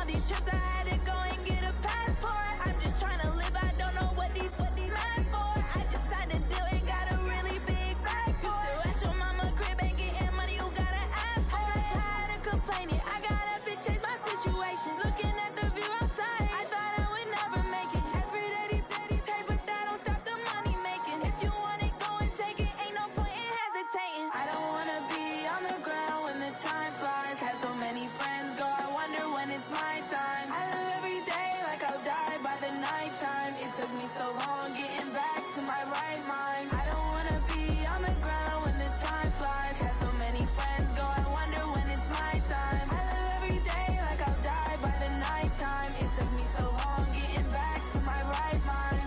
these trips, I had to go and get a passport. I'm just trying to live, I don't know what these mad for. I just signed a deal and got a really big bag for it. You still at your mama crib and getting money, you gotta ask for it. I got tired of complaining, I gotta change my situation. Looking at the view outside, I thought I would never make it. Every day they pay, but that don't stop the money making. If you want it, go and take it, ain't no point in hesitating. I don't wanna be on the ground when the time flies. Had so many friends go, I wonder when it's my time. I live every day like I'll die by the nighttime. It took me so long getting back to my right mind. I don't wanna be on the ground when the time flies. Had so many friends go, I wonder when it's my time. I live every day like I'll die by the nighttime. It took me so long getting back to my right mind.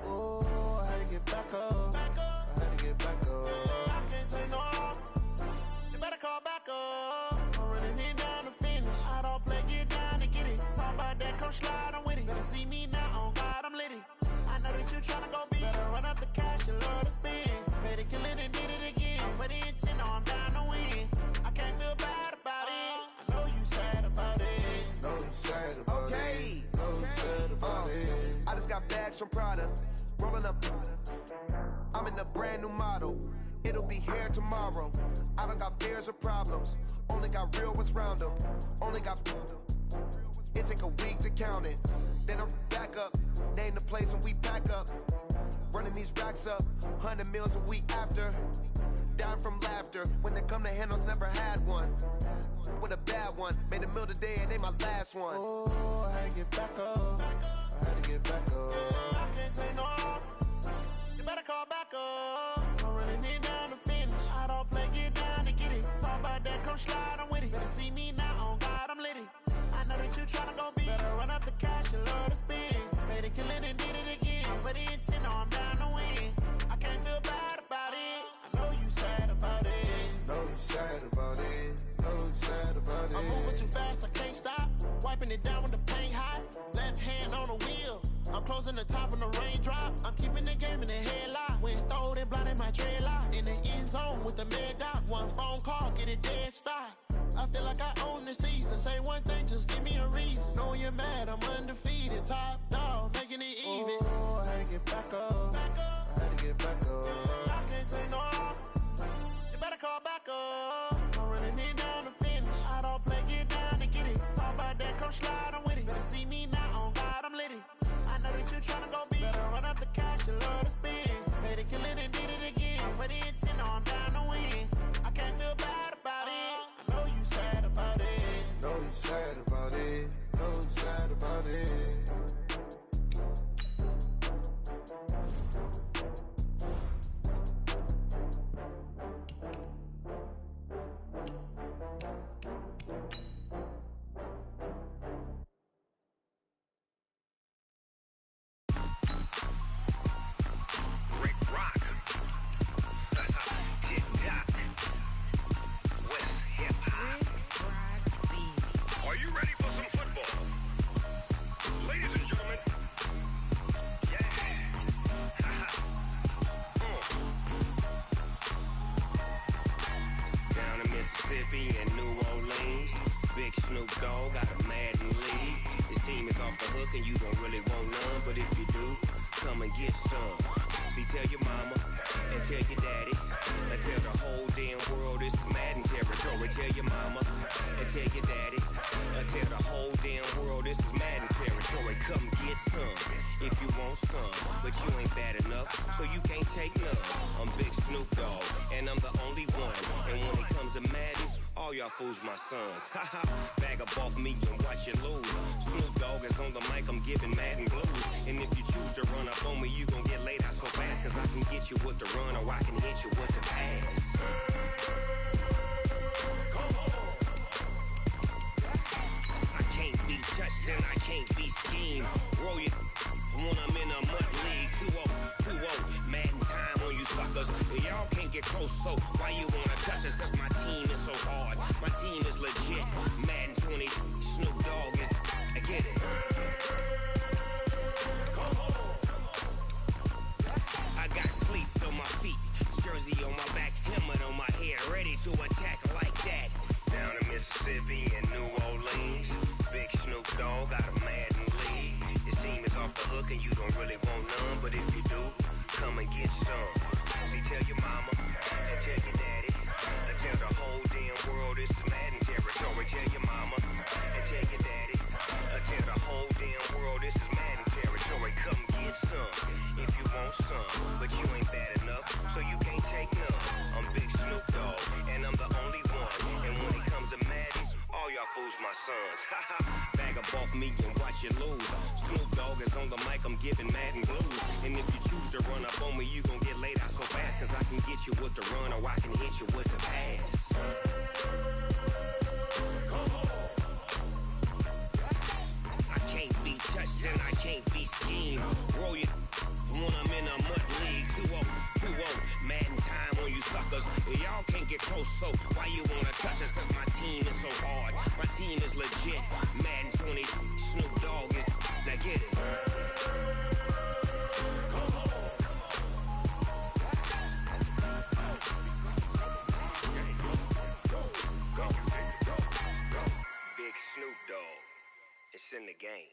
Oh, I had to get back up. I had to get back up. I can't take no loss. You better call back up. I'm running it down to finish. I don't play, get down to get it. Talk about that, come slide, I'm with it. Better see me now, on God, I'm litty. I know that you tryna go big. Better run up the cash, you love to spend. Better kill it and did it again. But the intent, no, I'm down to win. I can't feel bad about it. I know you sad about it. Know you sad about Okay. it. Know you sad about it. I just got bags from Prada, rolling up. I'm in a brand new model. It'll be here tomorrow. I don't got fears or problems. Only got real ones round them. Only got. It take a week to count it. Then I'm back up. Name the place and we pack up. Running these racks up. 100 meals a week after. Down from laughter. When they come to handles, never had one. With a bad one. Made a meal today and they my last one. Oh, I had to get back up. I had to get back up. I can't take no loss. You better call back up. I'm running it down to finish. I don't play, get down to get it. Talk about that, come slide, I'm with it. Better see me now, on God, I'm litty. I know that you tryna go big. Better run up the cash, you love to spend. Better kill it and did it again. But the intent, no, I'm down to win. I can't feel bad about it. I know you sad about it. Know you sad about it. Know you sad about it. I'm moving too fast, I can't stop. Wiping it down when the paint hot. Left hand on the wheel. I'm closing the top when the raindrop. I'm keeping the game in the headlock. When throwed and blinded my dreadlock. In the end zone with the mad dot. One phone call, get it dead stop. I feel like I own the season. Say one thing, just give me a reason. Knowing you're mad, I'm undefeated. Top dog, making it even. Oh, I had to get back up. I had to get back up. I can't take no loss. You better call back up. I'm running it down to finish. I don't play, get down to get it. Talk about that, come slide, I'm with it. Better see me now, on God, I'm litty. I know that you tryna go big. Better run up the cash, you love to spend. Better kill it and did it again. But the intent, no, I'm down to win. I can't feel bad about it. I know you sad about it. Know you sad about it. Know you sad about it. Fools my sons. Haha, bag up off me and watch you lose. Snoop Dogg is on the mic, I'm giving Madden blues. And if you choose to run up on me, you gon' get laid out so fast. Cause I can get you with the run or I can hit you with the pass. I can't be touched and I can't be schemed. Roll it when I'm in a mud league. 2-0, 2-0, Madden time on Y'all can't get close, so why you wanna touch us? Cause my team is so hard. My team is legit. Madden 20, Snoop Dogg is. I get it. I got cleats on my feet, jersey on my back, helmet on my head, ready to attack like that. Down in Mississippi and New Orleans, Big Snoop Dogg got a Madden league. Your team is off the hook and you don't really want none, but if you do, come and get some. See, tell your mama and tell your daddy, and tell the whole damn world it's Madden territory. Tell your mama and tell your daddy, and tell the whole damn world this is Madden territory. Come get some if you want some, but you ain't bad enough, so you can't take none. I'm Big Snoop Dogg, and I'm the only one. And when it comes to Madden, all y'all fools my sons. Bag up off me and watch you lose. Snoop Dogg is on the mic, I'm giving Madden blues. And if you choose to run up on me, you gon' get laid out so fast. Cause I can get you with the run or I can hit you with the pass. I can't be touched and I can't be schemed. Roll you when I'm in a mud league. 2-0, 2-0, Madden time on you suckers. Y'all can't get close, so why you wanna touch us? Cause my team is so hard. My team is legit. Madden 20, Snoop Dogg is. Now get it. Big Snoop Dogg. It's in the game.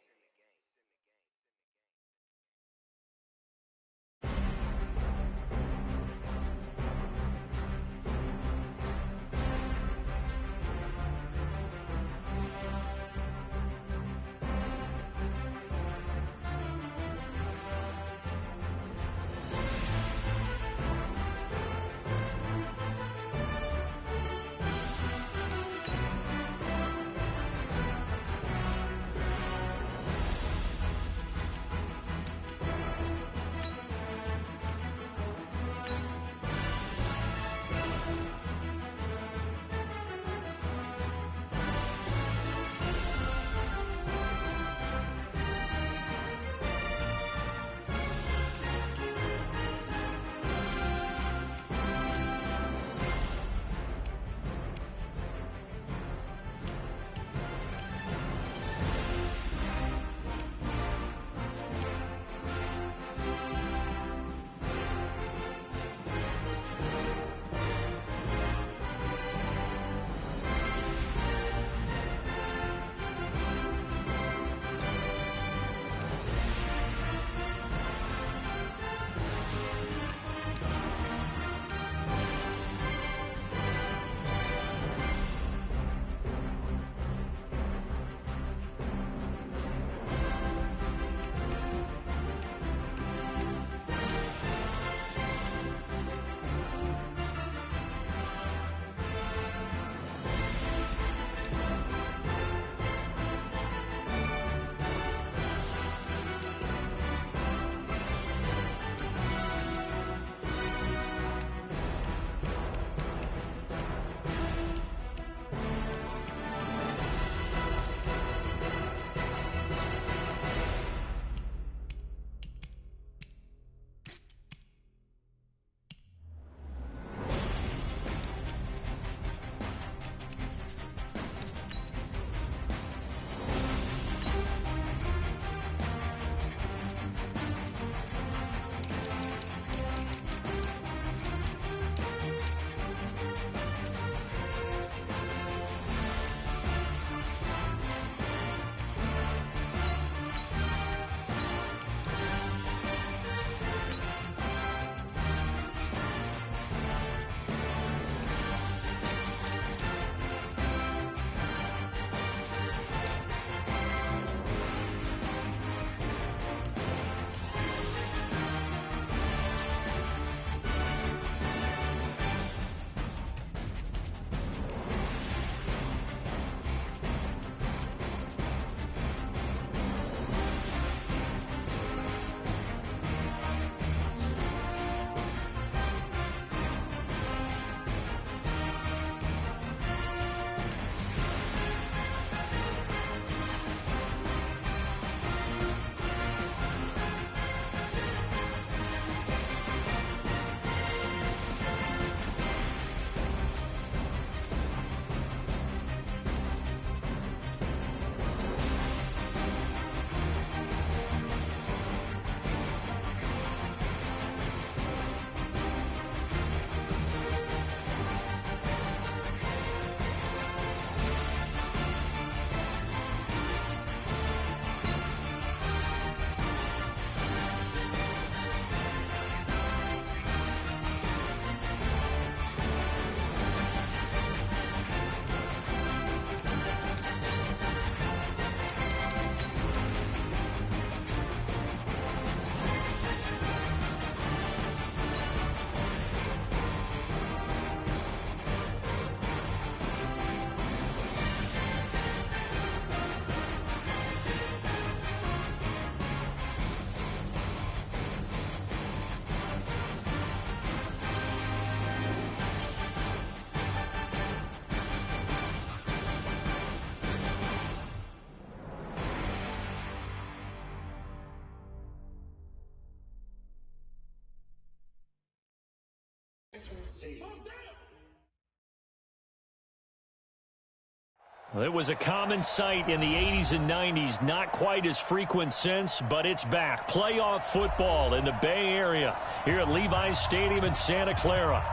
Well, it was a common sight in the 80s and 90s, not quite as frequent since, but it's back. Playoff football in the Bay Area here at Levi's Stadium in Santa Clara.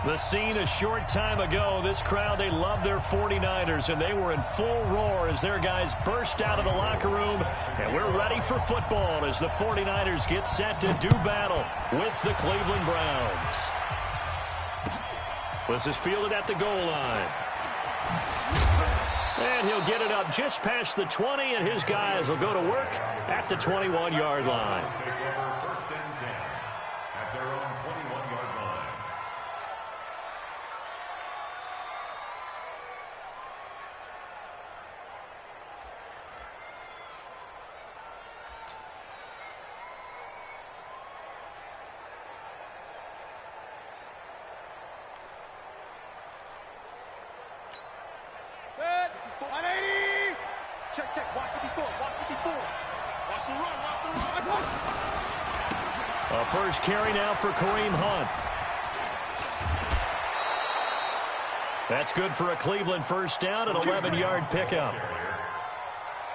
The scene a short time ago, this crowd, they love their 49ers, and they were in full roar as their guys burst out of the locker room, and we're ready for football as the 49ers get set to do battle with the Cleveland Browns. This is fielded at the goal line. And he'll get it up just past the 20, and his guys will go to work at the 21-yard line. First and 10 at their own 21-yard line. Good. 180. Check. Watch 54. Watch 54. Watch the run. Watch the run. A first carry now for Kareem Hunt. That's good for a Cleveland first down, an 11-yard pickup.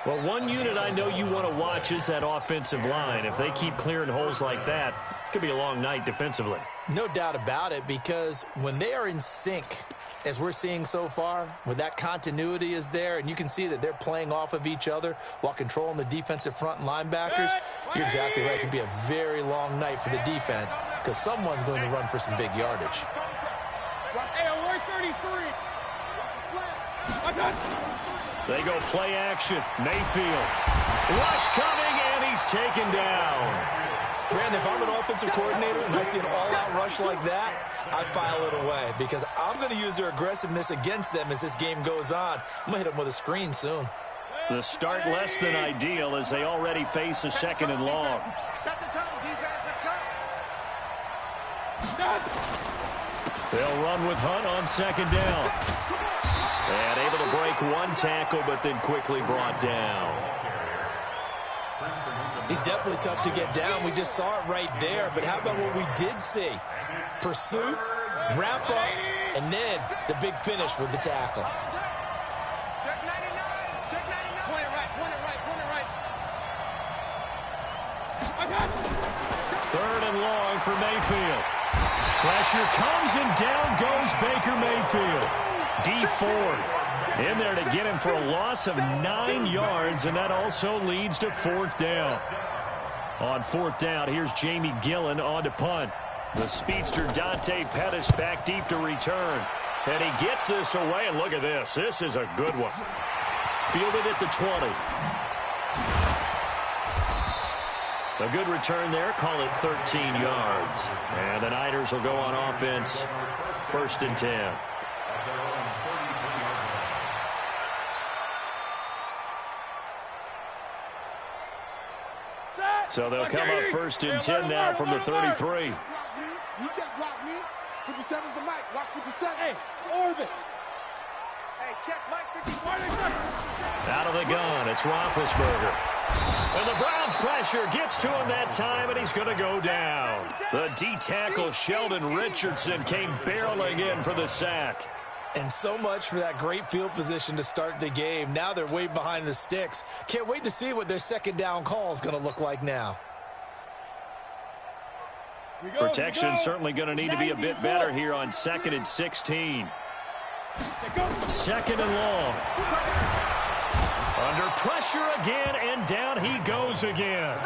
Well, one unit I know you want to watch is that offensive line. If they keep clearing holes like that, it could be a long night defensively. No doubt about it, because when they are in sync, as we're seeing so far, when that continuity is there, and you can see that they're playing off of each other while controlling the defensive front and linebackers, you're exactly right. It could be a very long night for the defense because someone's going to run for some big yardage. Hey, 133. Watch the slant. They go play action. Mayfield. Rush coming, and he's taken down. Brandon, if I'm an offensive coordinator and I see an all-out rush like that, I file it away because I'm going to use their aggressiveness against them as this game goes on. I'm going to hit them with a screen soon. The start less than ideal as they already face a second and long. Set the tone, defense. Let's go. They'll run with Hunt on second down. And able to break one tackle, but then quickly brought down. He's definitely tough to get down. We just saw it right there. But how about what we did see? Pursuit, wrap up, and then the big finish with the tackle. Check 99. Check 99. Point it right. Third and long for Mayfield. Pressure comes, and down goes Baker Mayfield. D Ford in there to get him for a loss of 9 yards, and that also leads to fourth down. On fourth down, here's Jamie Gillen on to punt. The speedster Dante Pettis back deep to return. And he gets this away, and look at this. This is a good one. Fielded at the 20. A good return there. Call it 13 yards. And the Niners will go on offense. First and 10. So they'll come up first and 10 now from the 33. You can't block me. 57's the mic. Watch 57. Hey, orbit. Hey, check Mike 57. Out of the gun, it's Roethlisberger. And the Browns pressure gets to him that time, and he's going to go down. The D-tackle Sheldon Richardson came barreling in for the sack. And so much for that great field position to start the game. Now they're way behind the sticks. Can't wait to see what their second down call is going to look like now. Protection certainly going to need to be a bit better here on 2nd and 16. Second and long. Under pressure again, and down he goes again.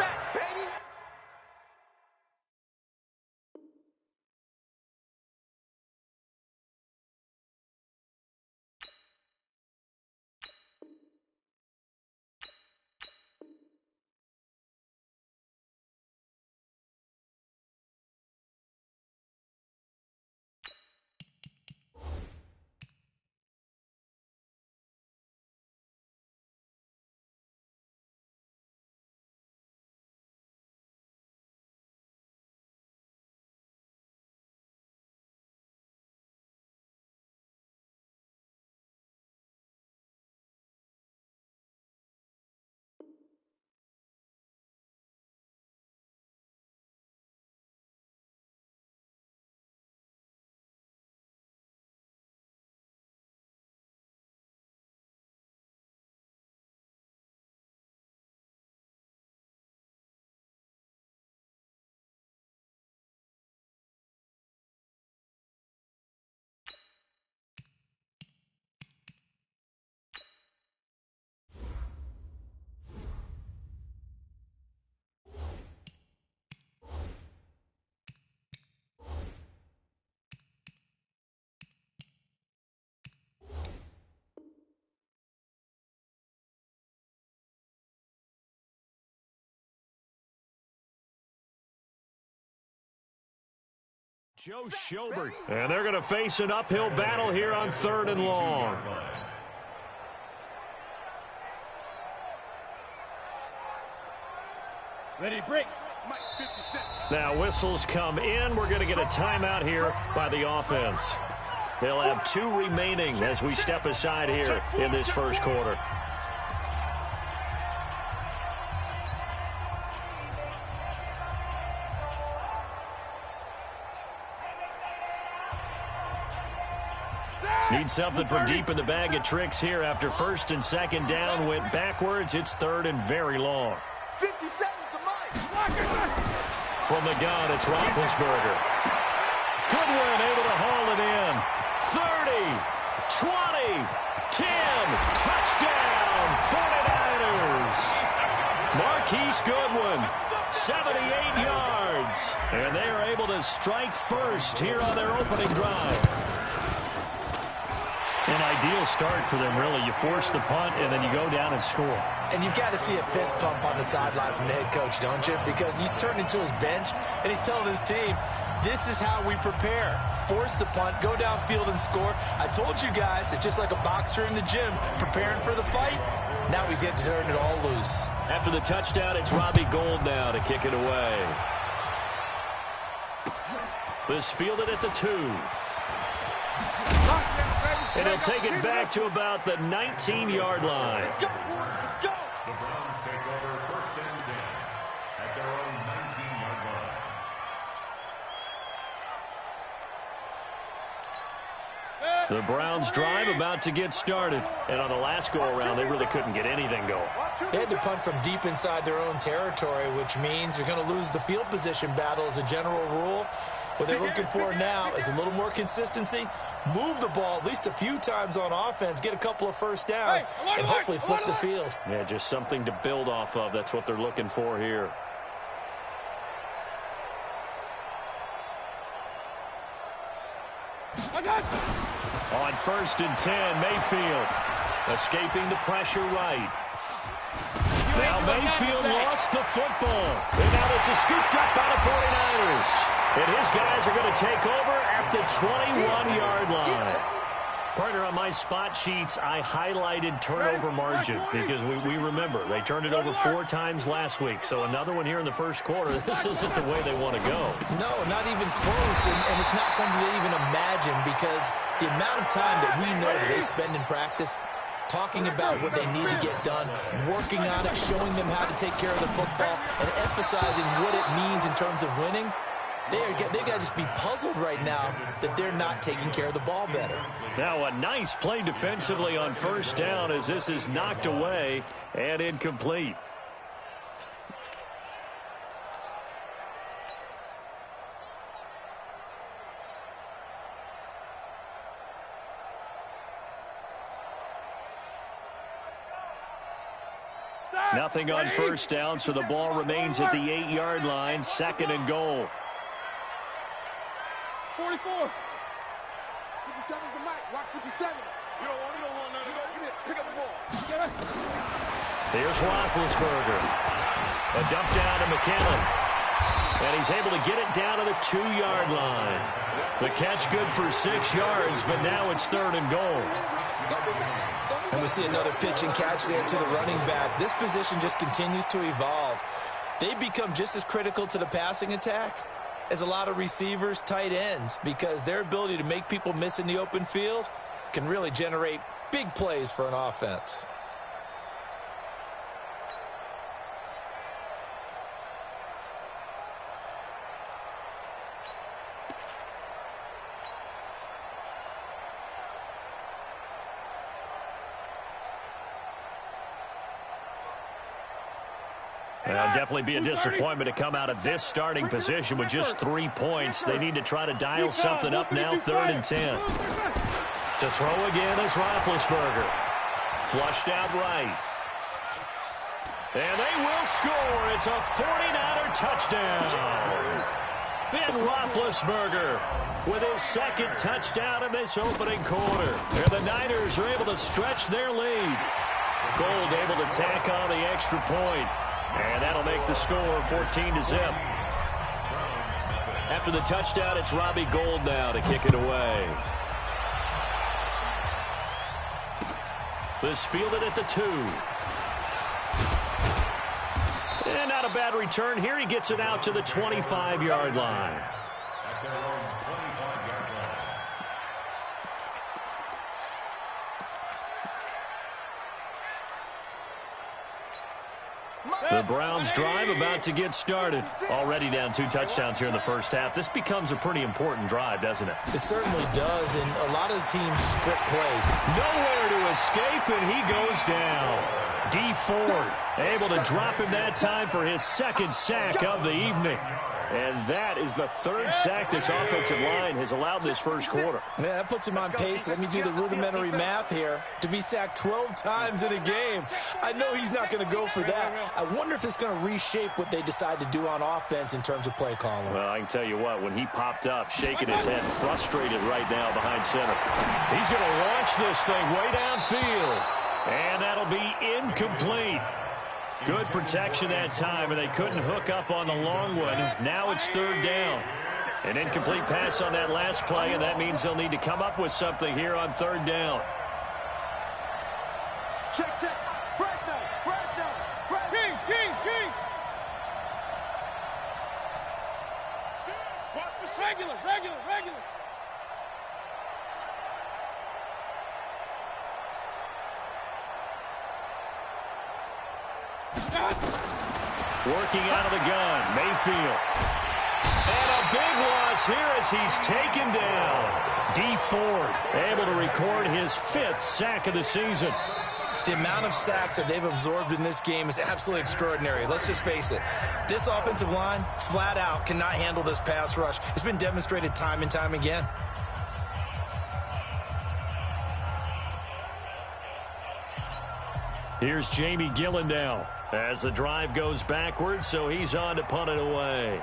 Joe Schobert. And they're going to face an uphill battle here on 3rd and long. Ready, break. Mike, 50 seconds. Now whistles come in. We're going to get a timeout here by the offense. They'll have 2 remaining as we step aside here in this first quarter. Need something from deep in the bag of tricks here after 1st and 2nd down went backwards. It's 3rd and very long. 50 seconds to Mike. From the gun, it's Roethlisberger. Goodwin able to haul it in. 30, 20, 10, touchdown, 49ers. Marquise Goodwin, 78 yards. And they are able to strike first here on their opening drive. An ideal start for them, really. You force the punt, and then you go down and score. And you've got to see a fist pump on the sideline from the head coach, don't you? Because he's turned into his bench, and he's telling his team, this is how we prepare. Force the punt, go downfield and score. I told you guys, it's just like a boxer in the gym preparing for the fight. Now we get to turn it all loose. After the touchdown, it's Robbie Gould now to kick it away. This fielded at the 2. And he'll take it back to about the 19-yard line. The Browns take over 1st and 10 at their own 19-yard line. The Browns drive about to get started. And on the last go-around, they really couldn't get anything going. They had to punt from deep inside their own territory, which means you're going to lose the field position battle as a general rule. What they're looking for now is a little more consistency, move the ball at least a few times on offense, get a couple of first downs, and hopefully flip the field. Yeah, just something to build off of. That's what they're looking for here. On 1st and 10, Mayfield escaping the pressure right. Now Mayfield lost the football. And now this is scooped up by the 49ers. And his guys are going to take over at the 21-yard line. Partner, on my spot sheets, I highlighted turnover margin because we remember they turned it over 4 times last week. So another one here in the first quarter. This isn't the way they want to go. No, not even close. And it's not something they even imagine because the amount of time that we know that they spend in practice talking about what they need to get done, working on it, showing them how to take care of the football, and emphasizing what it means in terms of winning. They got to just be puzzled right now that they're not taking care of the ball better. Now a nice play defensively on 1st down as this is knocked away and incomplete. Nothing on 1st down, so the ball remains at the 8-yard line, 2nd and goal. 44. 57's the mic. Watch 57. You don't want none. Pick up the ball. Here's Roethlisberger. A dump down to McKinnon. And he's able to get it down to the 2-yard line. The catch good for 6 yards, but now it's 3rd and goal. And we see another pitch and catch there to the running back. This position just continues to evolve. They've become just as critical to the passing attack as a lot of receivers, tight ends, because their ability to make people miss in the open field can really generate big plays for an offense. Definitely be a disappointment to come out of this starting position with just 3 points. They need to try to dial something up now, 3rd and 10. To throw again is Roethlisberger. Flushed out right. And they will score. It's a 49er touchdown. Ben Roethlisberger with his 2nd touchdown in this opening quarter. And the Niners are able to stretch their lead. Gould able to tack on the extra point. And that'll make the score 14-0. After the touchdown, it's Robbie Gould now to kick it away. This fielded at the 2. And not a bad return here. He gets it out to the 25-yard line. The Browns drive about to get started. Already down 2 touchdowns here in the first half. This becomes a pretty important drive, doesn't it? It certainly does, and a lot of the teams script plays. Nowhere to escape, and he goes down. D Ford able to drop him that time for his 2nd sack of the evening. And that is the 3rd sack this offensive line has allowed this first quarter. Yeah, that puts him on pace. Let me do the rudimentary math here. To be sacked 12 times in a game, I know he's not going to go for that. I wonder if it's going to reshape what they decide to do on offense in terms of play calling. Well, I can tell you what, when he popped up, shaking his head, frustrated right now behind center. He's going to launch this thing way downfield. And that'll be incomplete. Good protection that time, and they couldn't hook up on the long one. Now it's 3rd down. An incomplete pass on that last play, and that means they'll need to come up with something here on 3rd down. Check, check. Frag now. King. Watch the regular. Working out of the gun, Mayfield. And a big loss here as he's taken down. D Ford able to record his 5th sack of the season. The amount of sacks that they've absorbed in this game is absolutely extraordinary. Let's just face it. This offensive line, flat out, cannot handle this pass rush. It's been demonstrated time and time again. Here's Jamie Gillen now as the drive goes backwards, so he's on to punt it away.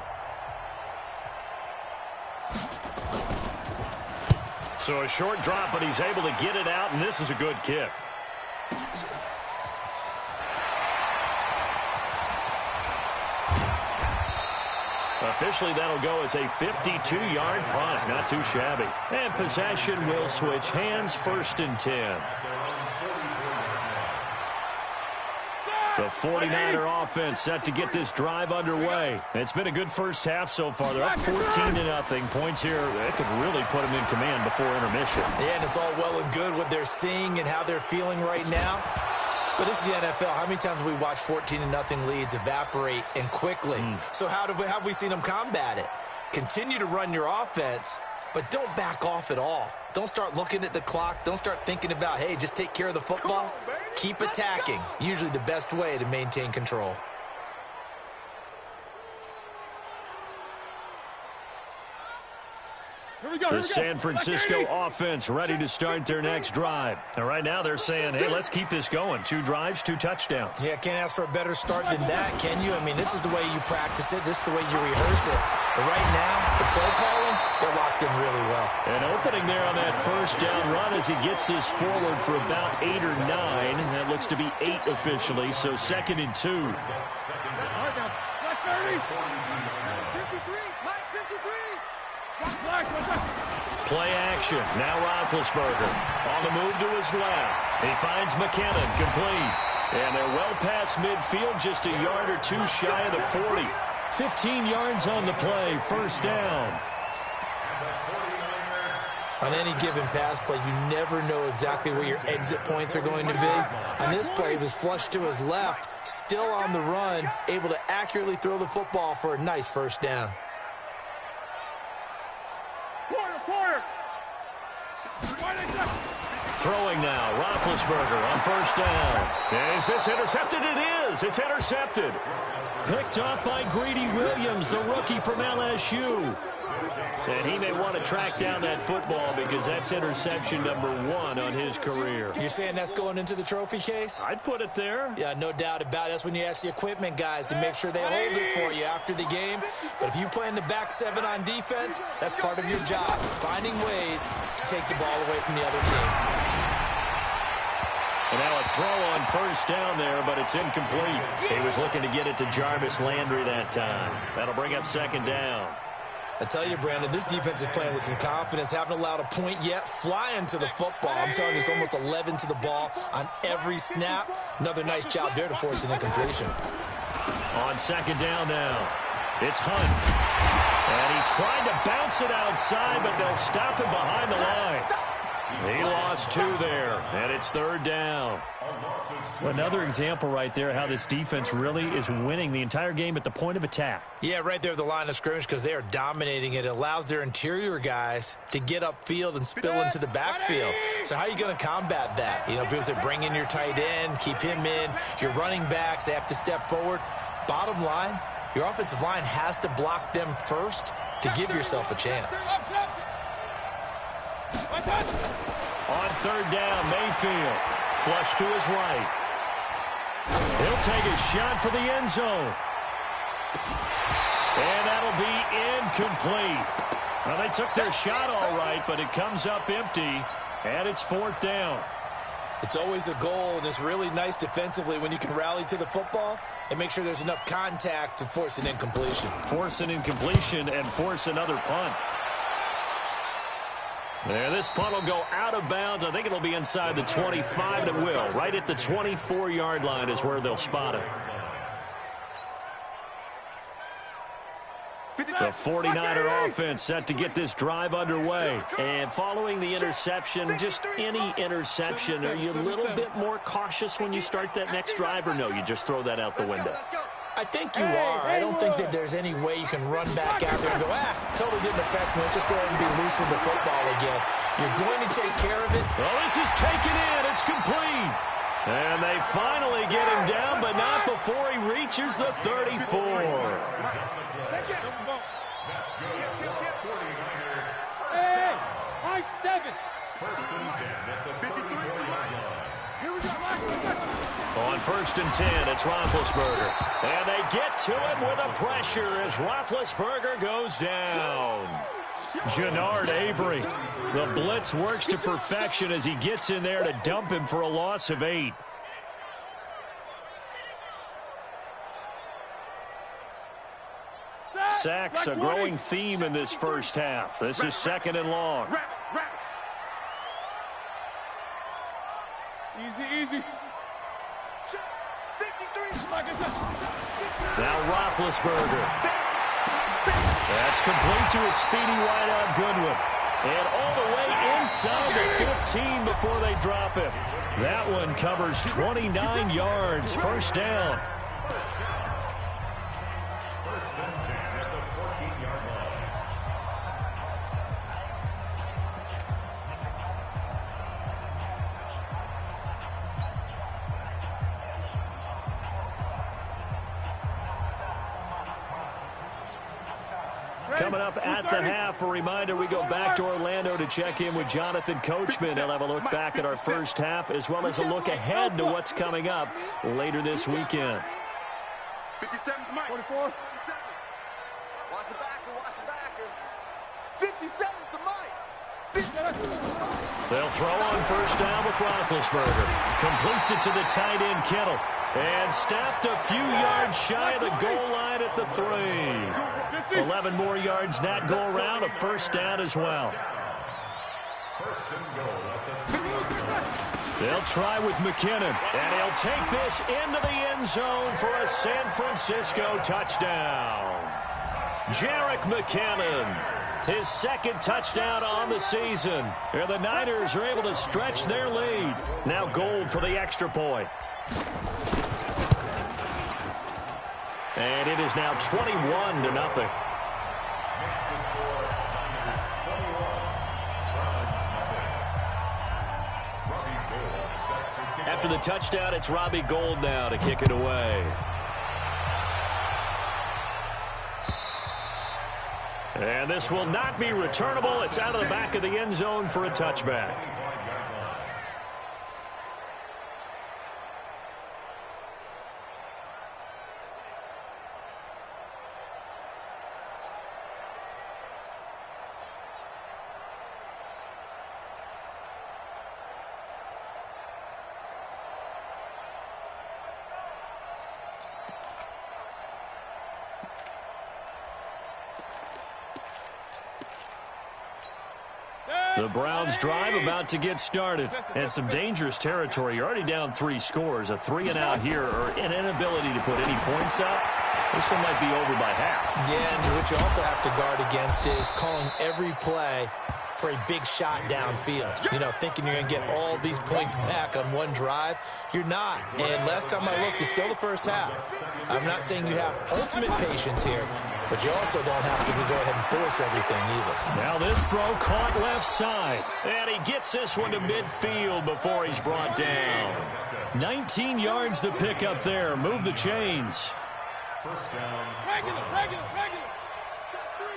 So a short drop, but he's able to get it out, and this is a good kick. Officially, that'll go as a 52-yard punt. Not too shabby. And possession will switch hands, 1st and 10. The 49er offense set to get this drive underway. It's been a good first half so far. They're up 14-0. Points here that could really put them in command before intermission. Yeah, and it's all well and good what they're seeing and how they're feeling right now. But this is the NFL. How many times have we watched 14-0 leads evaporate and quickly? So how have we seen them combat it? Continue to run your offense, but don't back off at all. Don't start looking at the clock. Don't start thinking about, hey, just take care of the football. Keep attacking. Usually the best way to maintain control. The San Francisco offense ready to start their next drive. And right now they're saying, hey, let's keep this going. 2 drives, 2 touchdowns. Yeah, can't ask for a better start than that, can you? I mean, this is the way you practice it. This is the way you rehearse it. But right now, the play calling, they're locked in really well. An opening there on that 1st down run as he gets this forward for about 8 or 9. That looks to be 8 officially, so 2nd and 2. Play action. Now Roethlisberger on the move to his left. He finds McKinnon complete. And they're well past midfield, just a yard or 2 shy of the 40. 15 yards on the play, 1st down. On any given pass play, you never know exactly where your exit points are going to be. On this play, he was flushed to his left, still on the run, able to accurately throw the football for a nice 1st down. Throwing now, Roethlisberger on 1st down. Is this intercepted? It is. It's intercepted. Picked off by Greedy Williams, the rookie from LSU. And he may want to track down that football because that's interception number 1 on his career. You're saying that's going into the trophy case? I'd put it there. Yeah, no doubt about it. That's when you ask the equipment guys to make sure they hold it for you after the game. But if you play in the back 7 on defense, that's part of your job, finding ways to take the ball away from the other team. And now a throw on 1st down there, but it's incomplete. He was looking to get it to Jarvis Landry that time. That'll bring up 2nd down. I tell you, Brandon, this defense is playing with some confidence. Haven't allowed a point yet. Flying to the football. I'm telling you, it's almost 11 to the ball on every snap. Another nice job there to force an incompletion. On second down now, it's Hunt. And he tried to bounce it outside, but they'll stop him behind the line. He lost 2 there, and it's third down. Another example right there how this defense really is winning the entire game at the point of attack. Yeah, right there at the line of scrimmage because they are dominating it. It allows their interior guys to get upfield and spill into the backfield. So how are you going to combat that? You know, people say bring in your tight end, keep him in. Your running backs, they have to step forward. Bottom line, your offensive line has to block them first to give yourself a chance. On third down, Mayfield. Flush to his right. He'll take a shot for the end zone. And that'll be incomplete. Well, they took their shot all right, but it comes up empty, and it's fourth down. It's always a goal, and it's really nice defensively when you can rally to the football and make sure there's enough contact to force an incompletion. Force an incompletion and force another punt. There, this punt will go out of bounds. I think it'll be inside the 25, and it will. Right at the 24-yard line is where they'll spot it. The 49er offense set to get this drive underway. And following the interception, just any interception, are you a little bit more cautious when you start that next drive, or no, you just throw that out the window? I think you are. I don't think that there's any way you can run back out there and go, totally didn't affect me. Let's just go ahead and be loose with the football again. You're going to take care of it. Well, this is taken in. It's complete. And they finally get him down, but not before he reaches the 34. Hey, high 7. First and 10 at the 53-yard line. Here we go. On first and 10, it's Roethlisberger. And they get to him with a pressure as Roethlisberger goes down. Jannard Avery. The blitz works to perfection as he gets in there to dump him for a loss of 8. Sacks, a growing theme in this first half. This is second and long. Easy. Now Roethlisberger. That's complete to a speedy wideout Goodwin. And all the way inside the 15 before they drop him. That one covers 29 yards. First down. First and 10 at the 14-yard line. Coming up at the half, a reminder, we go back to Orlando to check in with Jonathan Coachman. He'll have a look back at our first half as well as a look ahead to what's coming up later this weekend. 57's Mike. 24. Watch the backer. 57's the Mike. They'll throw on first down with Roethlisberger. Completes it to the tight end Kittle. And snapped a few yards shy of the goal line at the 3. 11 more yards that go around, a first down as well. First and goal at the 3. They'll try with McKinnon, and he'll take this into the end zone for a San Francisco touchdown. Jerick McKinnon, his second touchdown on the season. And the Niners are able to stretch their lead. Now Gold for the extra point. And it is now 21-0. After the touchdown, it's Robbie Gould now to kick it away. And this will not be returnable. It's out of the back of the end zone for a touchback. The Browns drive about to get started. And some dangerous territory. You're already down 3 scores. A 3-and-out here or an inability to put any points up. This one might be over by half. Yeah, and what you also have to guard against is calling every play for a big shot downfield. You know, thinking you're going to get all these points back on one drive. You're not. And last time I looked, it's still the first half. I'm not saying you have ultimate patience here, but you also don't have to go ahead and force everything either. Now this throw caught left side. And he gets this one to midfield before he's brought down. 19 yards to pick up there. Move the chains. First down. Regular. Check three.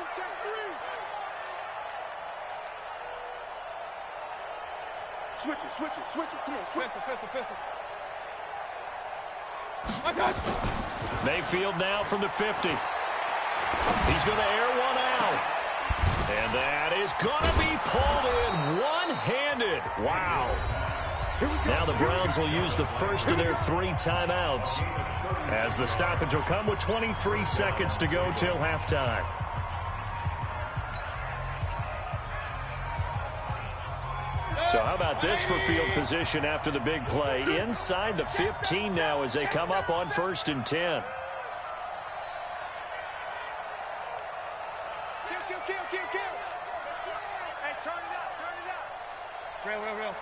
Switch it. Come on, switch. Pistol. I got you. Mayfield now from the 50. He's going to air one out. And that is going to be pulled in one-handed. Wow. Now the Browns will use the first of their 3 timeouts as the stoppage will come with 23 seconds to go till halftime. So how about this for field position after the big play? Inside the 15 now as they come up on 1st and 10. Kill. Hey, turn it up. Real.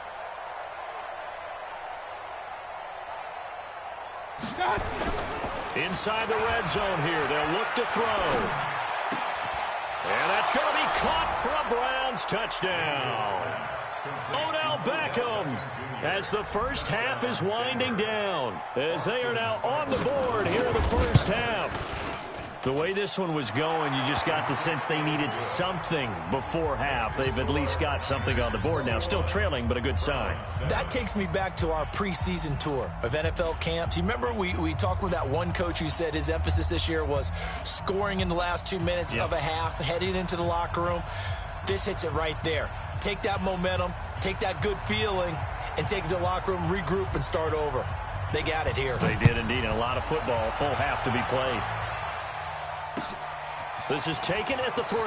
Inside the red zone here. They'll look to throw. And that's going to be caught for a Browns touchdown. Odell Beckham as the first half is winding down. As they are now on the board here in the first half. The way this one was going, you just got the sense they needed something before half. They've at least got something on the board now. Still trailing, but a good sign. That takes me back to our preseason tour of NFL camps. You remember we talked with that one coach who said his emphasis this year was scoring in the last 2 minutes of a half, heading into the locker room. This hits it right there. Take that momentum, take that good feeling, and take it to the locker room, regroup, and start over. They got it here. They did indeed. And a lot of football, full half to be played. This is taken at the 3.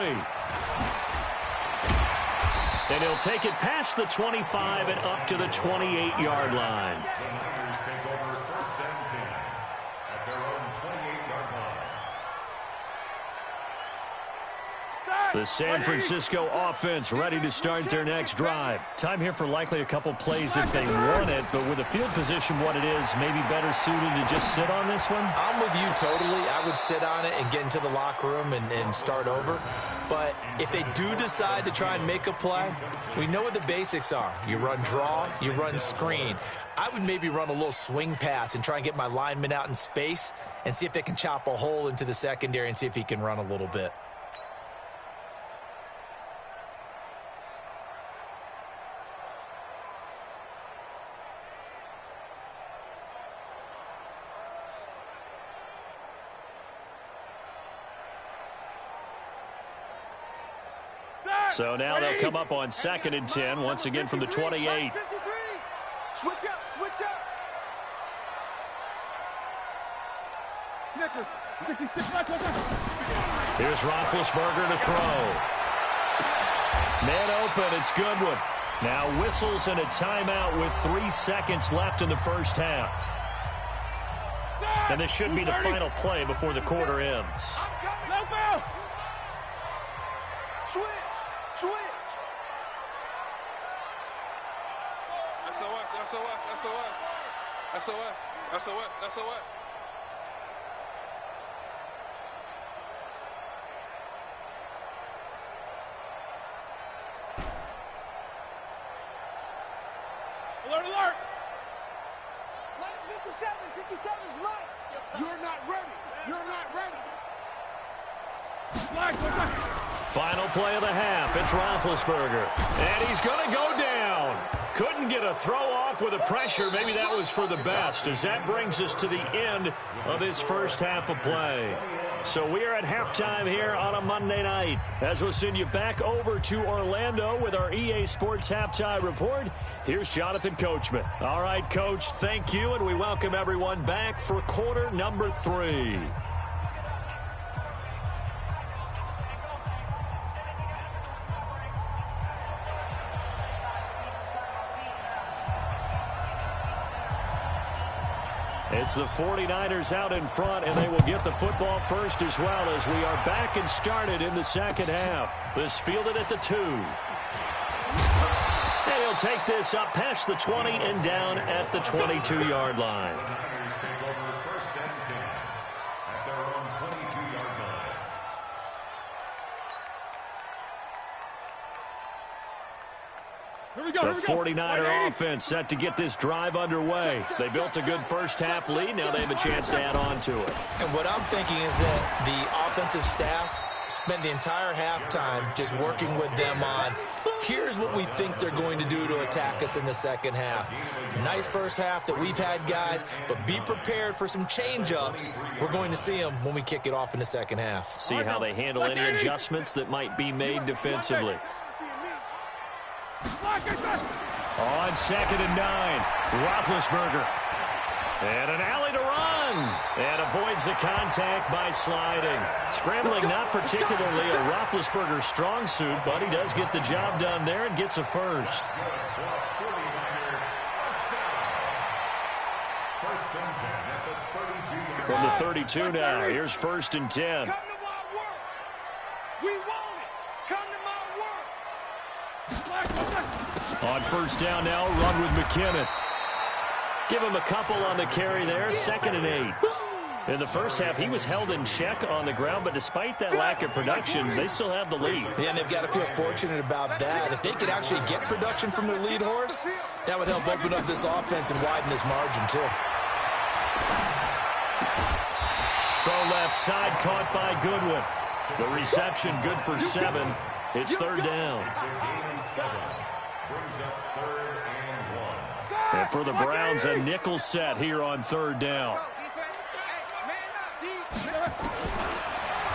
And he'll take it past the 25 and up to the 28-yard line. The San Francisco offense ready to start their next drive. Time here for likely a couple plays if they want it, but with the field position what it is, maybe better suited to just sit on this one? I'm with you totally. I would sit on it and get into the locker room and start over. But if they do decide to try and make a play, we know what the basics are. You run draw, you run screen. I would maybe run a little swing pass and try and get my lineman out in space and see if they can chop a hole into the secondary and see if he can run a little bit. So now they'll come up on 2nd and 10, once again from the 28. Switch up. Snickers, 66. Here's Roethlisberger to throw. Man open, it's Goodwin. Now whistles and a timeout with 3 seconds left in the first half. And this should be the final play before the quarter ends. Switch. SOS. Alert. Last 57's Mike. You're not ready. Final play of the half. It's Roethlisberger. And he's going to go down. Couldn't get a throw off with the pressure. Maybe that was for the best, as that brings us to the end of this first half of play. So we are at halftime here on a Monday night, as we'll send you back over to Orlando with our EA Sports Halftime Report. Here's Jonathan Coachman. All right, Coach, thank you, and we welcome everyone back for quarter number 3. It's the 49ers out in front, and they will get the football first as well as we are back and started in the second half. This fielded at the 2. And he'll take this up past the 20 and down at the 22-yard line. The 49er offense set to get this drive underway. They built a good first-half lead. Now they have a chance to add on to it. And what I'm thinking is that the offensive staff spent the entire halftime just working with them on, here's what we think they're going to do to attack us in the second half. Nice first half that we've had, guys, but be prepared for some change-ups. We're going to see them when we kick it off in the second half. See how they handle any adjustments that might be made defensively. On 2nd and 9, Roethlisberger. And an alley to run. And avoids the contact by sliding. Scrambling not particularly a Roethlisberger strong suit, but he does get the job done there and gets a first. From the 32 now, here's 1st and 10. On 1st down now, run with McKinnon. Give him a couple on the carry there, 2nd and 8. In the first half, he was held in check on the ground, but despite that lack of production, they still have the lead. Yeah, and they've got to feel fortunate about that. If they could actually get production from their lead horse, that would help open up this offense and widen this margin, too. Throw left side, caught by Goodwin. The reception good for 7. It's 3rd down. And for the Browns, a nickel set here on 3rd down.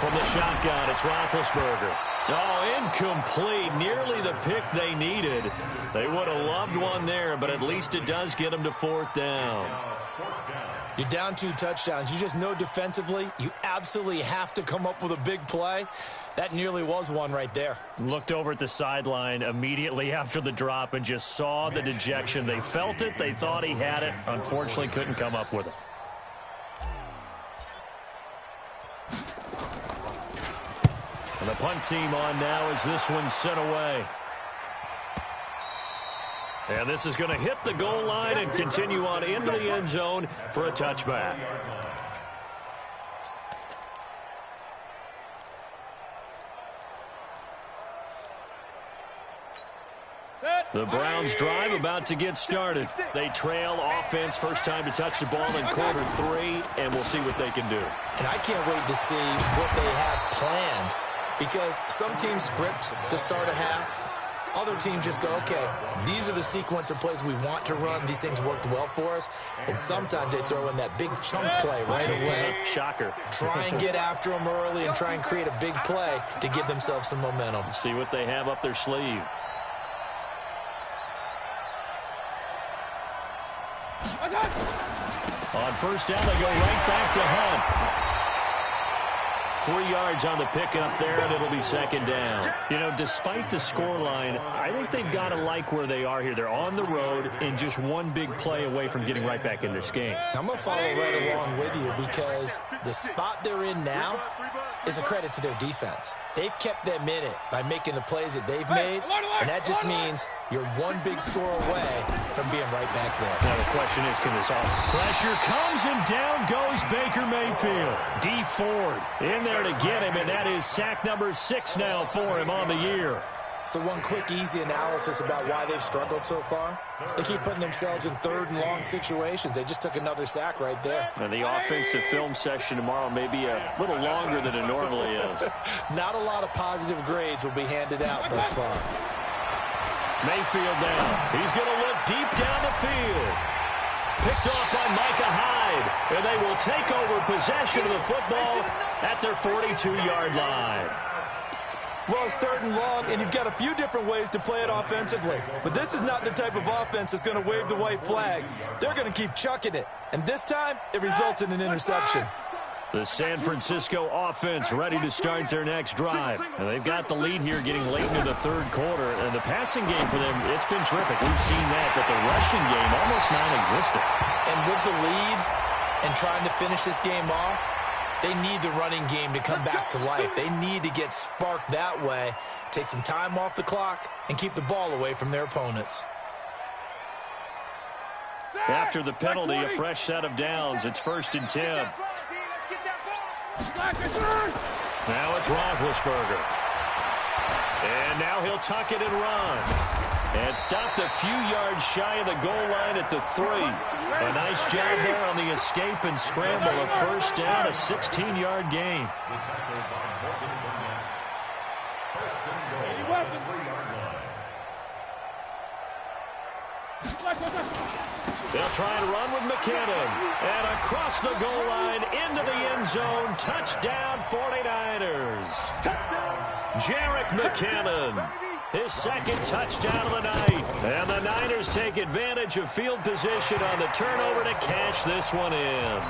From the shotgun, it's Roethlisberger. Oh, incomplete. Nearly the pick they needed. They would have loved one there, but at least it does get them to 4th down. You're down 2 touchdowns. You just know defensively you absolutely have to come up with a big play. That nearly was one right there. Looked over at the sideline immediately after the drop and just saw the dejection. They felt it. They thought he had it. Unfortunately, couldn't come up with it. And the punt team on now as this one's sent away. And this is going to hit the goal line and continue on into the end zone for a touchback. The Browns drive about to get started. They trail offense, first time to touch the ball in quarter 3, and we'll see what they can do. And I can't wait to see what they have planned, because some teams script to start a half. Other teams just go, okay, these are the sequence of plays we want to run. These things worked well for us. And sometimes they throw in that big chunk play right away. Shocker. Try and get after them early and try and create a big play to give themselves some momentum. See what they have up their sleeve. On 1st down, they go right back to Hunt. 3 yards on the pickup there, and it'll be 2nd down. You know, despite the scoreline, I think they've got to like where they are here. They're on the road and just one big play away from getting right back in this game. I'm going to follow right along with you, because the spot they're in now is a credit to their defense. They've kept them in it by making the plays that they've made, and that just means you're one big score away from being right back there. Now the question is, can this off? Pressure comes and down goes Baker Mayfield. D Ford in there to get him, and that is sack number 6 now for him on the year. So one quick, easy analysis about why they've struggled so far. They keep putting themselves in 3rd and long situations. They just took another sack right there. And the offensive film session tomorrow may be a little longer than it normally is. Not a lot of positive grades will be handed out thus far. Mayfield down. He's going to look deep down the field. Picked off by Micah Hyde. And they will take over possession of the football at their 42-yard line. Well, it's 3rd and long, and you've got a few different ways to play it offensively. But this is not the type of offense that's going to wave the white flag. They're going to keep chucking it. And this time, it results in an interception. The San Francisco offense ready to start their next drive. And they've got the lead here getting late into the 3rd quarter. And the passing game for them, it's been terrific. We've seen that, but the rushing game almost non-existent. And with the lead and trying to finish this game off, they need the running game to come back to life. They need to get sparked that way, take some time off the clock, and keep the ball away from their opponents. After the penalty, a fresh set of downs. It's 1st and 10. Now it's Roethlisberger. And now he'll tuck it and run. And stopped a few yards shy of the goal line at the 3. A nice job there on the escape and scramble. A first down, a 16-yard gain. They'll try and run with McKinnon. And across the goal line, into the end zone. Touchdown, 49ers. Jerick McKinnon. His second touchdown of the night. And the Niners take advantage of field position on the turnover to cash this one in.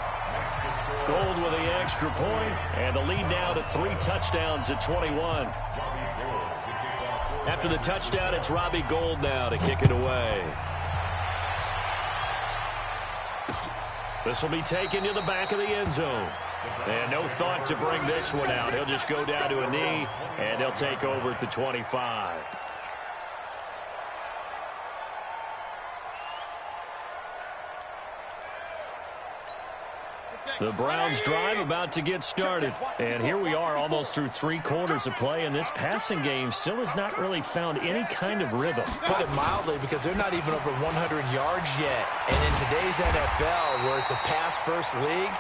Gold with the extra point, and the lead now to 3 touchdowns at 21. After the touchdown, it's Robbie Gould now to kick it away. This will be taken to the back of the end zone. And no thought to bring this one out. He'll just go down to a knee, and they'll take over at the 25. The Browns drive about to get started. And here we are almost through 3 quarters of play, and this passing game still has not really found any kind of rhythm. Put it mildly, because they're not even over 100 yards yet. And in today's NFL, where it's a pass-first league,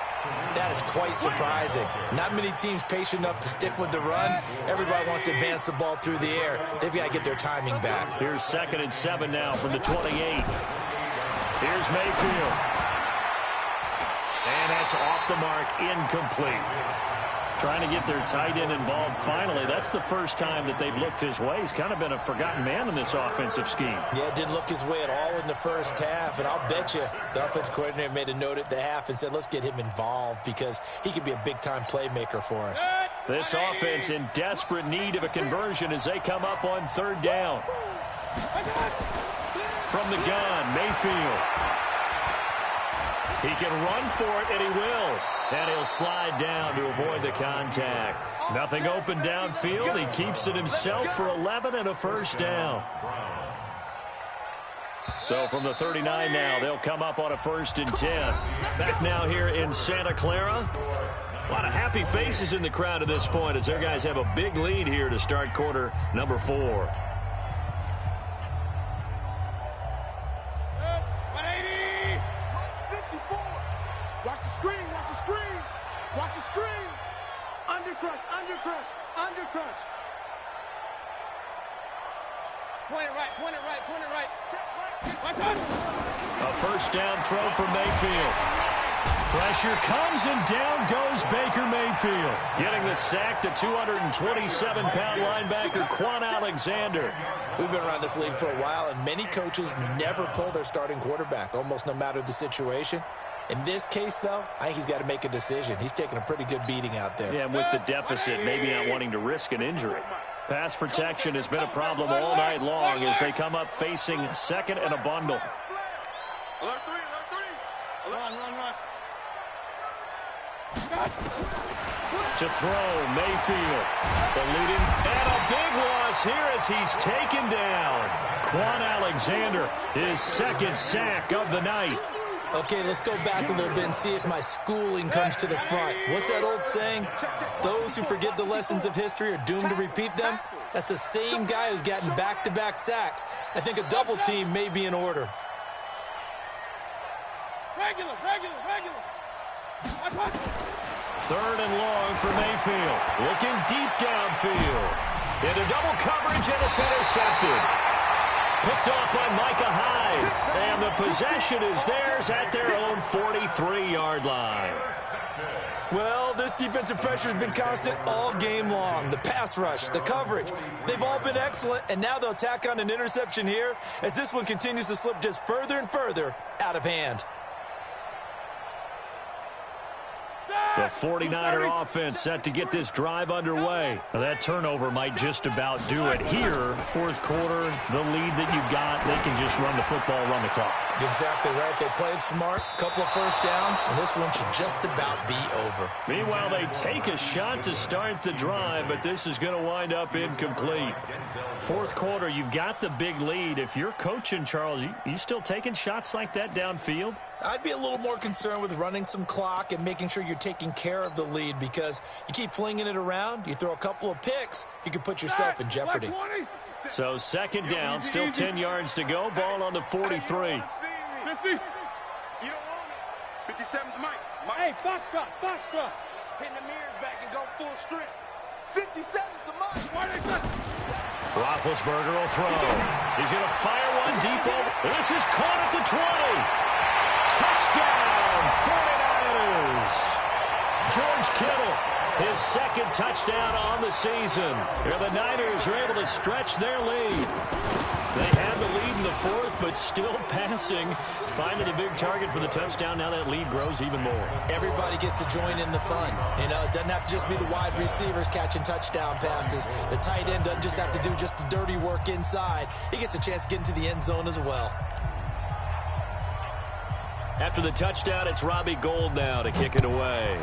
that is quite surprising. Not many teams patient enough to stick with the run. Everybody wants to advance the ball through the air. They've got to get their timing back. Here's 2nd and 7 now from the 28. Here's Mayfield. And that's off the mark, incomplete. Trying to get their tight end involved finally. That's the first time that they've looked his way. He's kind of been a forgotten man in this offensive scheme. Yeah, it didn't look his way at all in the first half. And I'll bet you the offense coordinator made a note at the half and said, let's get him involved because he could be a big-time playmaker for us. This offense in desperate need of a conversion as they come up on 3rd down. From the gun, Mayfield. He can run for it, and he will. And he'll slide down to avoid the contact. Nothing open downfield. He keeps it himself for 11 and a first down. So from the 39 now, they'll come up on a 1st and 10. Back now here in Santa Clara. A lot of happy faces in the crowd at this point as their guys have a big lead here to start quarter number 4. Undercrush. Point it right. A first down throw for Mayfield. Pressure comes and down goes Baker Mayfield. Getting the sack, the 227-pound linebacker Quan Alexander. We've been around this league for a while, and many coaches never pull their starting quarterback, almost no matter the situation. In this case, though, I think he's got to make a decision. He's taking a pretty good beating out there. Yeah, and with the deficit, maybe not wanting to risk an injury. Pass protection has been a problem all night long as they come up facing 2nd and a bundle. Alert 3. Run. To throw, Mayfield. The leading, and a big loss here as he's taken down. Quan Alexander, his 2nd sack of the night. Okay, let's go back a little bit and see if my schooling comes to the front. What's that old saying? Those who forget the lessons of history are doomed to repeat them. That's the same guy who's gotten back-to-back sacks. I think a double team may be in order. Regular. 3rd and long for Mayfield. Looking deep downfield. Into double coverage, and it's intercepted. Picked off by Micah Hyde. And the possession is theirs at their own 43-yard line. Well, this defensive pressure has been constant all game long. The pass rush, the coverage, they've all been excellent, and now they'll tack on an interception here as this one continues to slip just further and further out of hand. The 49er offense set to get this drive underway. Now, that turnover might just about do it. Here, 4th quarter, the lead that you've got, they can just run the football, run the clock. You're exactly right. They played smart, couple of first downs, and this one should just about be over. Meanwhile, they take a shot to start the drive, but this is going to wind up incomplete. Fourth quarter, you've got the big lead. If you're coaching, Charles, you still taking shots like that downfield? I'd be a little more concerned with running some clock and making sure you're taking care of the lead, because you keep flinging it around, you throw a couple of picks, you can put yourself in jeopardy. So second down, still 10 yards to go. Ball on the 43. 50. You don't want it. 57's Mike. Hey, Foxtrot. Pin the mirrors back and go full strip. 57's the Mike. Why they cut? Roethlisberger will throw. He's going to fire one deep over. This is caught at the 20. Touchdown, 49ers. George Kittle, his second touchdown on the season. Here the Niners are able to stretch their lead. They had the lead in the fourth, but still passing. Finding a big target for the touchdown. Now that lead grows even more. Everybody gets to join in the fun. You know, it doesn't have to just be the wide receivers catching touchdown passes. The tight end doesn't just have to do just the dirty work inside. He gets a chance to get into the end zone as well. After the touchdown, it's Robbie Gould now to kick it away.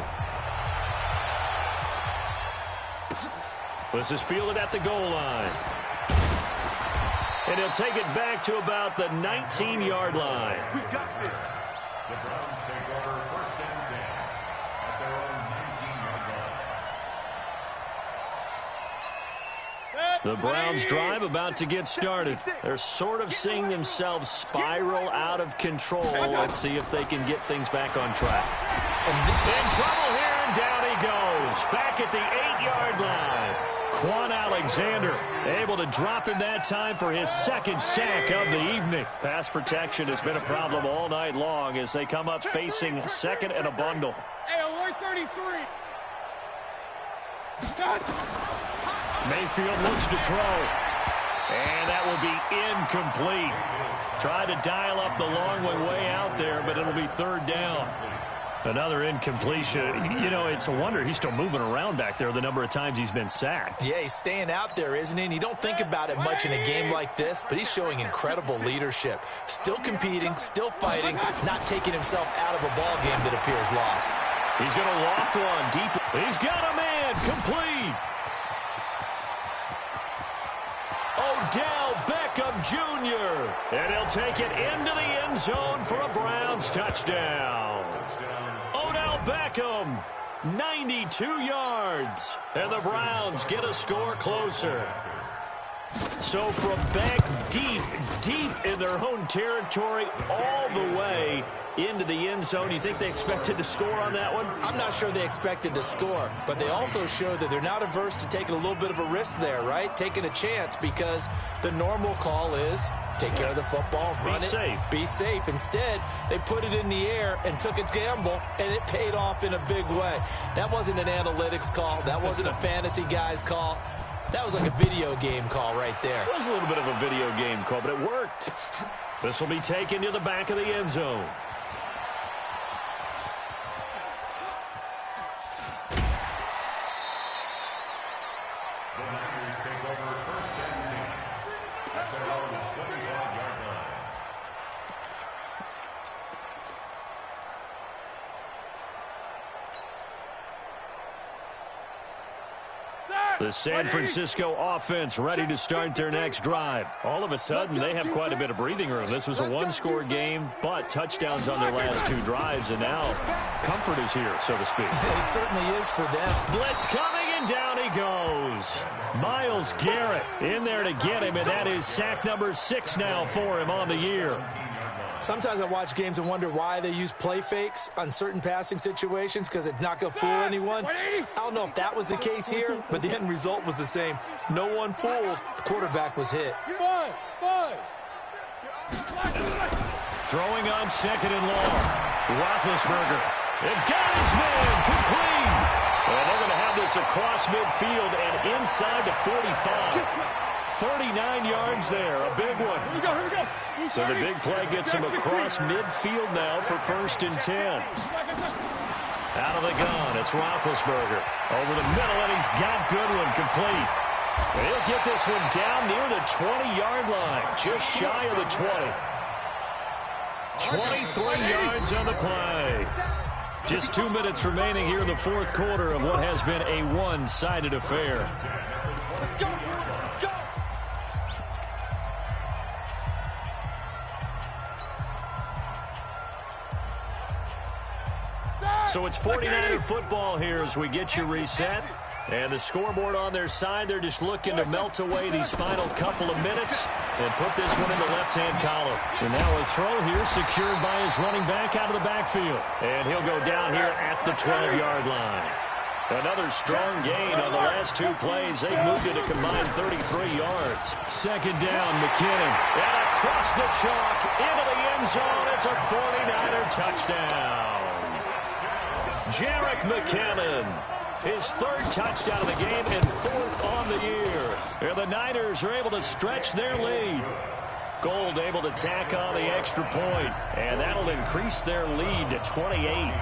This is fielded at the goal line. And he'll take it back to about the 19-yard line. We got this. The Browns take over first and 10 at their own 19-yard line. The Browns drive about to get started. They're sort of seeing themselves spiral out of control. Let's see if they can get things back on track. In trouble here, and down he goes. Back at the 8-yard line. Quan Alexander able to drop in that time for his second sack of the evening. Pass protection has been a problem all night long as they come up facing second and a bundle. Hey, alert 33. Mayfield looks to throw. And that will be incomplete. Tried to dial up the long way out there, but it'll be third down. Another incompletion. You know, it's a wonder he's still moving around back there the number of times he's been sacked. Yeah, he's staying out there, isn't he? And you don't think about it much in a game like this, but he's showing incredible leadership. Still competing, still fighting, not taking himself out of a ball game that appears lost. He's going to loft one deep. He's got a man complete. Odell Beckham Jr. And he'll take it into the end zone for a Browns touchdown. Odell Beckham, 92 yards. And the Browns get a score closer. So from back deep in their own territory, all the way into the end zone, you think they expected to score on that one? I'm not sure they expected to score, but they also showed that they're not averse to taking a little bit of a risk there, right? Taking a chance, because the normal call is take care of the football, run it, be safe. Instead, they put it in the air and took a gamble, and it paid off in a big way. That wasn't an analytics call. That wasn't a fantasy guy's call. That was like a video game call right there. It was a little bit of a video game call, but it worked. This will be taken to the back of the end zone. The Niners take over first and 10 at their own 25-yard line. The San Francisco offense ready to start their next drive. All of a sudden, they have quite a bit of breathing room. This was a one-score game, but touchdowns on their last two drives, and now comfort is here, so to speak. It certainly is for them. Blitz coming, and down he goes. Myles Garrett in there to get him, and that is sack number 6 now for him on the year. Sometimes I watch games and wonder why they use play fakes on certain passing situations, because it's not going to fool anyone. I don't know if that was the case here, but the end result was the same. No one fooled. The quarterback was hit. Throwing on second and long. Roethlisberger. It got his man complete. And they're going to have this across midfield and inside the 45. 39 yards there, a big one. Here we go. So the big play gets him across midfield now for first and 10. Out of the gun, it's Roethlisberger. Over the middle, and he's got Goodwin complete. And he'll get this one down near the 20-yard line, just shy of the 20. 23 yards on the play. Just 2 minutes remaining here in the fourth quarter of what has been a one-sided affair. Let's go. Let's go. So it's 49er football here as we get you reset. And the scoreboard on their side, they're just looking to melt away these final couple of minutes and put this one in the left-hand column. And now a throw here secured by his running back out of the backfield. And he'll go down here at the 12-yard line. Another strong gain on the last 2 plays. They've moved it a combined 33 yards. Second down, McKinnon. And across the chalk into the end zone. It's a 49er touchdown. Jerick McKinnon. His 3rd touchdown of the game and 4th on the year. And the Niners are able to stretch their lead. Gold able to tack on the extra point, and that'll increase their lead to 28.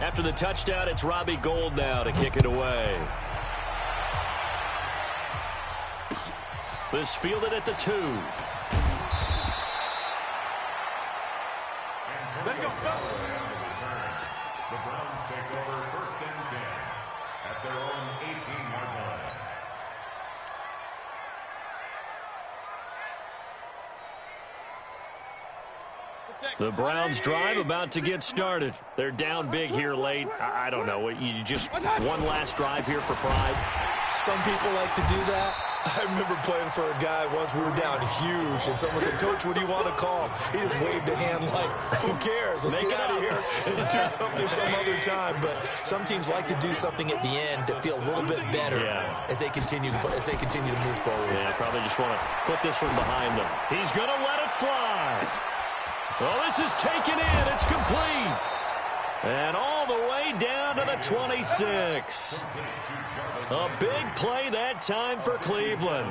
After the touchdown, it's Robbie Gould now to kick it away. This fielded at the 2. Let's go. The Browns take over 1st and 10 at their own 18-yard line. The Browns drive about to get started. They're down big here late. I don't know. You just one last drive here for pride. Some people like to do that. I remember playing for a guy once. We were down huge, and someone said, "Coach, what do you want to call?" He just waved a hand like, "Who cares? Let's get out of here and do something some other time." But some teams like to do something at the end to feel a little bit better as they continue to move forward. Yeah, probably just want to put this one behind them. He's going to let it fly. Well, this is taken in. It's complete. And all the way down to the 26. A big play that time for Cleveland.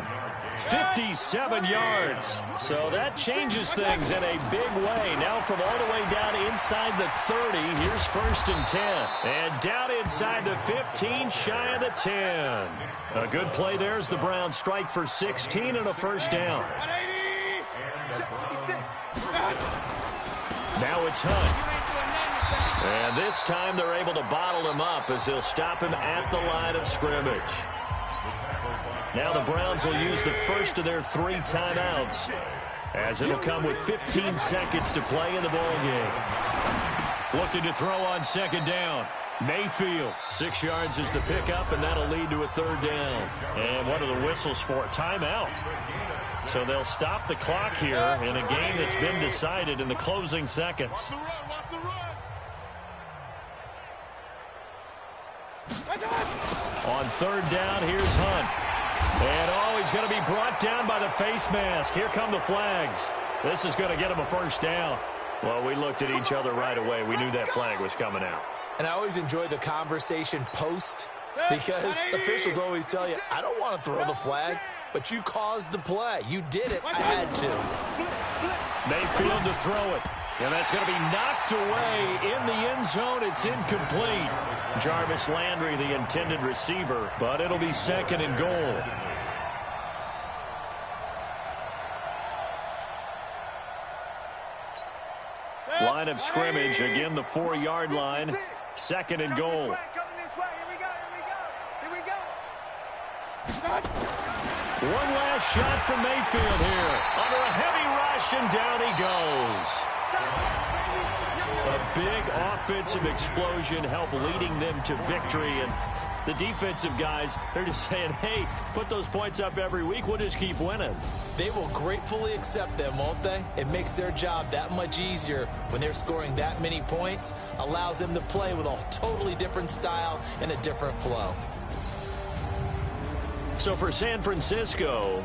57 yards. So that changes things in a big way. Now from all the way down inside the 30, here's 1st and 10. And down inside the 15, shy of the 10. A good play there as the Browns strike for 16 and a 1st down. Now it's Hunt. And this time they're able to bottle him up as they'll stop him at the line of scrimmage. Now the Browns will use the first of their 3 timeouts as it'll come with 15 seconds to play in the ballgame. Looking to throw on 2nd down. Mayfield, 6 yards is the pickup, and that'll lead to a 3rd down. And what are the whistles for? Timeout. So they'll stop the clock here in a game that's been decided in the closing seconds. On 3rd down, here's Hunt. And, he's going to be brought down by the face mask. Here come the flags. This is going to get him a 1st down. Well, we looked at each other right away. We knew that flag was coming out. And I always enjoy the conversation post because officials always tell you, I don't want to throw the flag, but you caused the play. You did it. I had to. Mayfield to throw it. And that's going to be knocked away in the end zone. It's incomplete. Jarvis Landry, the intended receiver, but it'll be 2nd and goal. Line of scrimmage, again the 4-yard line. 2nd and goal. One last shot from Mayfield here. Under a heavy rush, and down he goes. A big offensive explosion helped leading them to victory. And the defensive guys, they're just saying, hey, put those points up every week. We'll just keep winning. They will gratefully accept them, won't they? It makes their job that much easier when they're scoring that many points. Allows them to play with a totally different style and a different flow. So for San Francisco,